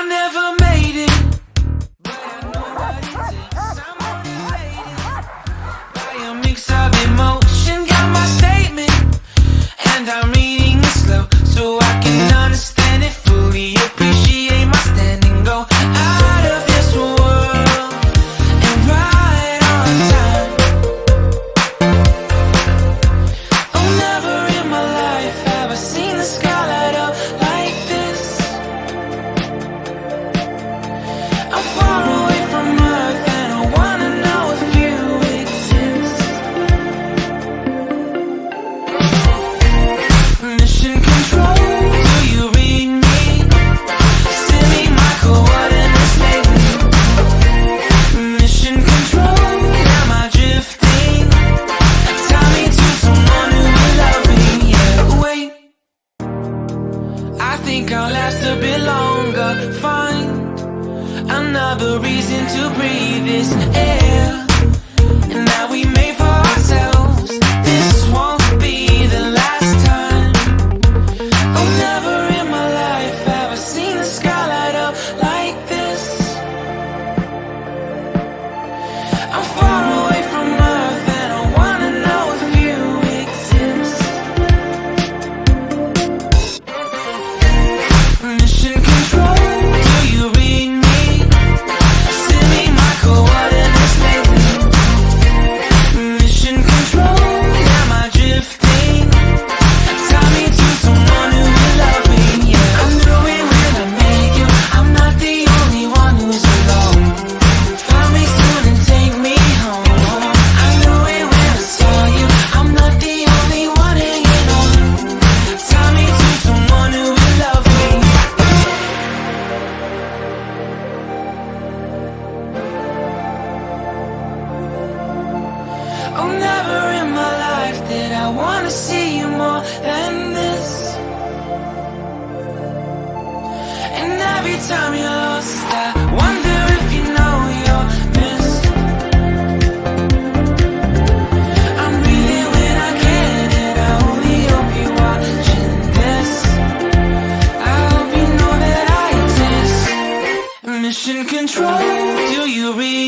never made it, but I know what it takes. I'm motivated by a mix of emotion. Got my statement, and I'm reading it slow so I can understand it fully. Appreciate my standing, go out of this world and right on time. Oh, never in my life have I seen the sky light up like this. I'm far away from Earth and I wanna know if you exist. Mission control, do you read me? Send me my coordinates lately. Mission control, am I drifting? Tie me to someone who will love me. Yeah, wait, I think I'll last a bit longer. Find another reason to breathe this air, and that we made for ourselves. This won't be the last time. Oh, never in my life have I seen the sky light up like this. I'm far away from Earth and I wanna know if you exist. Mission control, do you read me? Send me my coordinates lately. Mission control, am I drifting? Tie me to someone who will love me. Yeah, I knew it when I met you. I'm not the only one who's alone. Find me soon and take me home. I knew it when I saw you. I'm not the only one hanging on. Tie me to someone who will love me. Oh, never in my life did I wanna see you more than this. And every time you're lost, I wonder if you know you're missed. I'm breathing when I can, and I only hope you're watching this. I hope you know that I exist. Mission control, do you read